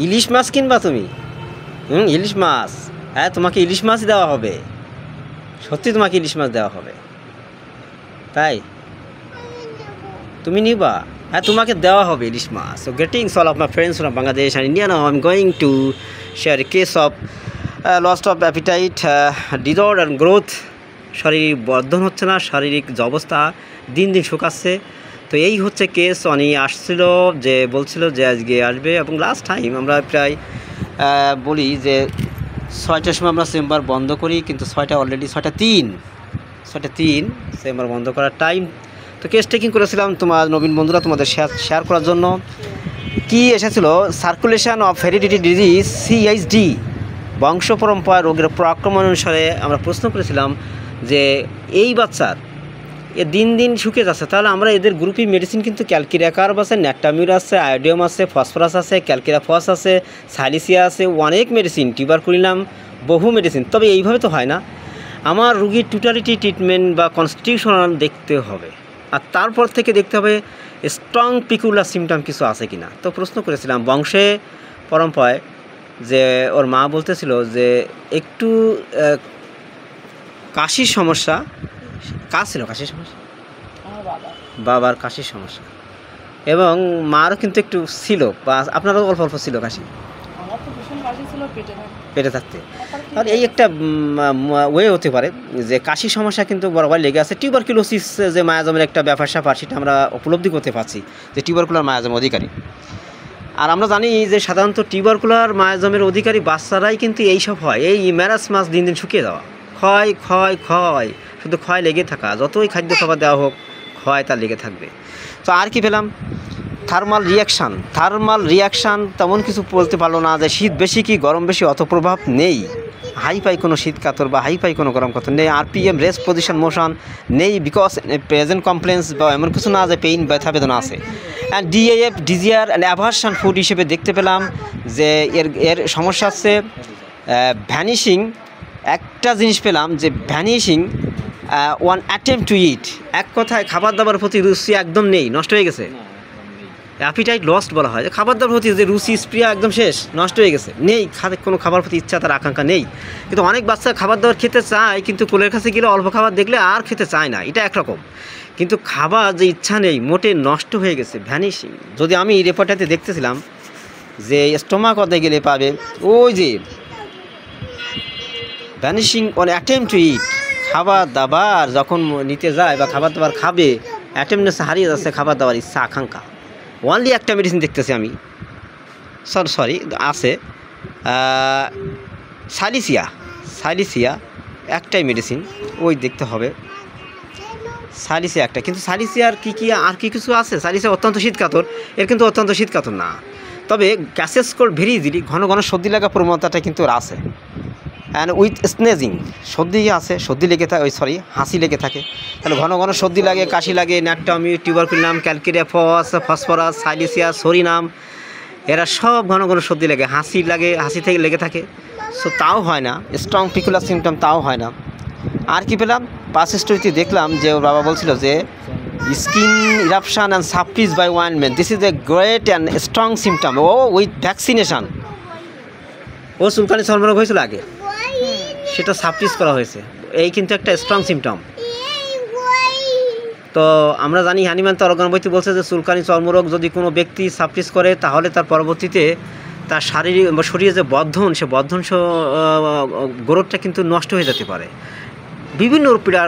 ইলিশ মাছ কিনবা তুমি? ইলিশ মাছ, হ্যাঁ তোমাকে ইলিশ মাছ দেওয়া হবে, সত্যি তোমাকে ইলিশ মাছ দেওয়া হবে, তাই তুমি নিবা? হ্যাঁ তোমাকে দেওয়া হবে ইলিশ মাছ। So greetings all of my friends from Bangladesh and India. Now I am going to share a case of lost of appetite, disorder and growth. শারীরিক বর্ধন হচ্ছে না, শারীরিক যে অবস্থা দিন দিন শুকাচ্ছে। তো এই হচ্ছে কেস। উনি আসছিল, যে বলছিল যে আজকে আসবে, এবং লাস্ট টাইম আমরা প্রায় বলি যে 6টার সময় আমরা চেম্বার বন্ধ করি, কিন্তু 6টা অলরেডি 6:03 চেম্বার বন্ধ করার টাইম। তো কেস টেকিং করেছিলাম তোমার নবীন বন্ধুরা তোমাদের শেয়ার করার জন্য। কি এসেছিল, circulation of heredity disease CHD, বংশ পরম্পরা রোগের আক্রমণ অনুসারে আমরা প্রশ্ন করেছিলাম যে এই বাচ্চার দিন দিন শুকিয়ে যাচ্ছে, তাহলে আমরা এদের গ্রুপি মেডিসিন কিন্তু ক্যালকিরাকার্ব আছে, ন্যাটামিউর আছে, আয়োডিয়াম আছে, ফসফরাস আছে, ক্যালকিরাফস আছে, সাইলিসিয়া আছে, অনেক মেডিসিন, টিউবারকুলিনাম, বহু মেডিসিন। তবে এইভাবে তো হয় না, আমার রুগীর টোটালিটি ট্রিটমেন্ট বা কনস্টিটিউশনাল দেখতে হবে, আর তারপর থেকে দেখতে হবে স্ট্রং পিকুলার সিমটম কিছু আছে কি না। তো প্রশ্ন করেছিলাম বংশে পরম্পরায়, যে ওর মা বলতেছিল যে একটু কাশির সমস্যা, কার ছিল কাশির সমস্যা? বাবার কাশির সমস্যা, এবং মারও কিন্তু একটু ছিল, বা আপনারও অল্প অল্প ছিল কাশি, পেটে থাকতে। তাহলে এই একটা ওয়ে হতে পারে যে কাশির সমস্যা কিন্তু বরাবর লেগে আছে। টিউবারকুলোসিস যে মায়াজমের একটা ব্যাপার স্যাপার, সেটা আমরা উপলব্ধি করতে পারছি যে টিউবারকুলার মায়াজম অধিকারী। আর আমরা জানি যে সাধারণত টিউবারকুলার মায়াজমের অধিকারী বাচ্চারাই কিন্তু এইসব হয়, এই ম্যারাসমাস দিন দিন শুকিয়ে যাওয়া, ক্ষয় ক্ষয় ক্ষয়, শুধু ক্ষয় লেগে থাকা, যতই খাদ্য খাবার দেওয়া হোক ক্ষয় তার লেগে থাকবে। তো আর কি পেলাম, থার্মাল রিয়াকশান তেমন কিছু বলতে পারলো না, যে শীত বেশি কি গরম বেশি অত প্রভাব নেই, হাই পাই কোনো শীত কাতর বা হাই পাই কোনো গরম কাতর নেই, RPM রেস্ট পজিশন মোশন নেই, বিকজ প্রেজেন্ট কমপ্লেন্স বা এমন কিছু না যে পেইন ব্যথা বেদনা আছে। And DAF ডিজিয়ার and aversion food হিসেবে দেখতে পেলাম যে এর সমস্যা হচ্ছে ভ্যানিশিং। একটা জিনিস পেলাম যে ভ্যানিশিং ওয়ান অ্যাটেম্প টু ইট, এক কথায় খাবার দাবার প্রতি রুচি একদম নেই, নষ্ট হয়ে গেছে। অ্যাপিটাইট লস্ট বলা হয়, যে খাবার দাবার প্রতি যে রুচি স্প্রিয়া একদম শেষ, নষ্ট হয়ে গেছে, নেই কোনো খাবার প্রতি ইচ্ছা, তার আকাঙ্ক্ষা নেই। কিন্তু অনেক বাচ্চা খাবার দাবার খেতে চায়, কিন্তু কোলের কাছে গেলে অল্প খাবার দেখলে আর খেতে চায় না, এটা একরকম। কিন্তু খাবার যে ইচ্ছা নেই, মোটে নষ্ট হয়ে গেছে, ভ্যানিশিং। যদি আমি এই রেপোর্টটাতে দেখতেছিলাম যে স্টোমাক অধ্যায় গেলে পাবে ওই যে ভ্যানিশিং অন অ্যাটেম্প টু ইট, খাবার দাবার যখন নিতে যায় বা খাবার দাবার খাবে, অ্যাটেম্পনেস হারিয়ে যাচ্ছে, খাবার দাবার ইচ্ছা আকাঙ্ক্ষা। ওনলি একটা মেডিসিন দেখতেছি আমি, সরি আছে সাইলিসিয়া একটাই মেডিসিন, ওই দেখতে হবে সাইলিসিয়া একটা। কিন্তু সাইলিসিয়ার আর কি কিছু আছে? সাইলিসিয়া অত্যন্ত শীতকাতর, এর কিন্তু অত্যন্ত শীতকাতর না। তবে গ্যাসেস কোল্ড ভেরি ইজিলি, ঘন ঘন সর্দি লাগা প্রবণতাটা কিন্তু আছে। অ্যান্ড উইথ স্নেজিং, সর্দি আছে, সর্দি লেগে থাকে, হাসি লেগে থাকে, তাহলে ঘন ঘন সর্দি লাগে, কাশি লাগে, ন্যাটামি, টিউবারকুলিনাম, ক্যালকিরিয়াফস, ফসফরাস, সাইলিসিয়া, সরিনাম, এরা সব ঘন ঘন সর্দি লাগে, হাসি থেকে লেগে থাকে। সো তাও হয় না, স্ট্রং পিকুলার সিমটম তাও হয় না। আর কি পেলাম, পাস স্টোরিতে দেখলাম যে ওর বাবা বলছিল যে skin eruption and suppressed by ointment, this is a great and strong symptom. ও উইথ ভ্যাকসিনেশান, ও চুলকানি চর্মরোগ হয়েছিল আগে, সেটা সাপ্রিজ করা হয়েছে, এই কিন্তু একটা স্ট্রং সিমটম। তো আমরা জানি হ্যানিম্যান তো অর্গান বইতে বলছে যে চুলকানি চর্মরোগ যদি কোনো ব্যক্তি সাপ্রিজ করে, তাহলে তার পরবর্তীতে তার শারীরিক বা শরীরে যে বর্ধন, সে বর্ধন গ্রোথটা কিন্তু নষ্ট হয়ে যেতে পারে, বিভিন্ন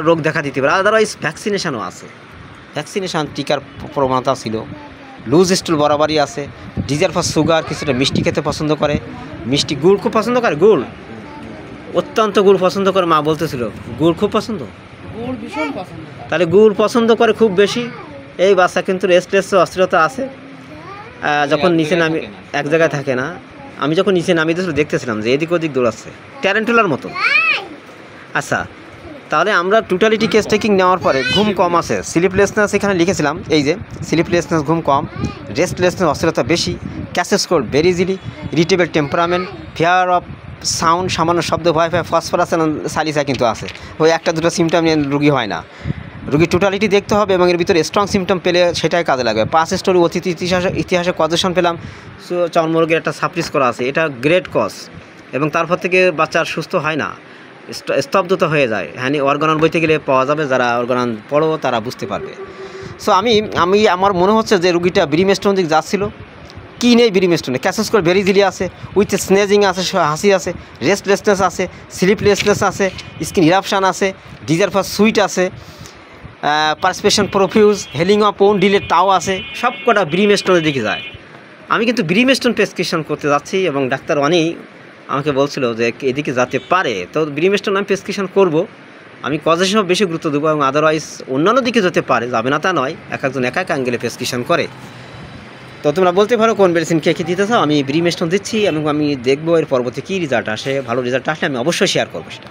রোগ দেখা দিতে পারে। আদারওয়াইজ ভ্যাকসিনেশানও আছে, ভ্যাকসিনেশান টিকার প্রবণতা ছিল। লুজ স্টুল বরাবরই আছে। ডিজার ফর সুগার, কিছুটা মিষ্টি খেতে পছন্দ করে, মিষ্টি, গুড় খুব পছন্দ করে, গুড় অত্যন্ত গুড় পছন্দ করে, মা বলতেছিল গুড় খুব পছন্দ, গুড় ভীষণ পছন্দ। তাহলে গুড় পছন্দ করে খুব বেশি। এই বাচ্চা কিন্তু রেস্টলেস, অস্থিরতা আছে, যখন নিচে নামি এক জায়গায় থাকে না। আমি যখন নিচে নামিয়ে দেখতেছিলাম যে এদিক ওদিক দৌড়াচ্ছে, ট্যারেন্টুলার মতো। আচ্ছা, তাহলে আমরা টোটালিটি কেস টেকিং নেওয়ার পরে ঘুম কম আছে, স্লিপলেসনেস এখানে লিখেছিলাম, এই যে স্লিপলেসনেস, ঘুম কম, রেস্টলেসনেস, অস্থিরতা বেশি, catches cold very easily, irritable temperament, fear of sound, সামান্য শব্দ ভয় পায়, ফসফরাস সাইলিসিয়া কিন্তু আছে, ওই একটা দুটো সিমটম নিয়ে রুগী হয় না। রুগীর টোটালিটি দেখতে হবে এবং এর ভিতরে স্ট্রং সিমটম পেলে সেটাই কাজে লাগবে। পাস স্টোরি অতীত ইতিহাসে কজেশন পেলাম চর্মরোগের একটা সাপ্রিস করা আছে, এটা গ্রেট কজ এবং তারপর থেকে বাচ্চার সুস্থ হয় না, স্তব্ধতা হয়ে যায়। হ্যাঁ, অর্গানন বইতে গেলে পাওয়া যাবে, যারা অর্গানন পড়ো তারা বুঝতে পারবে। সো আমার মনে হচ্ছে যে রুগীটা ব্রিমস্টোন দিক যাচ্ছিল। কী নেই ব্রিমস্টোনে? ক্যাসেস করে ভেরিজিলি আছে, উইথ স্নেজিং আছে, হাসি আছে, রেস্টলেসনেস আছে, স্লিপলেসনেস আছে, স্কিন ইরাপশান আছে, ডিজার ফর সুইট আছে, perspiration profuse, healing of wound delay তাও আছে, সব কটা ব্রিমস্টোনের দিকে যায়। আমি কিন্তু ব্রিমস্টোন প্রেসক্রিপশন করতে যাচ্ছি এবং ডাক্তার অনেক আমাকে বলছিল যে এদিকে যেতে পারে, তো ব্রিমস্টোন আমি প্রেসক্রিপশন করব। আমি কজের সব বেশি গুরুত্ব দেবো এবং আদারওয়াইজ অন্যান্য দিকে যেতে পারে, যাবে না তা নয়, একজন এক অ্যাঙ্গেলে প্রেসক্রিপশন করে। তো তোমরা বলতে পারো কোন মেডিসিন কে কী দিতে চাও, আমি ব্রিমস্টোন দিচ্ছি এবং আমি দেখবো এর পরবর্তী কী রেজাল্ট আসে। ভালো রেজাল্ট আসলে আমি অবশ্যই শেয়ার করবো সেটা।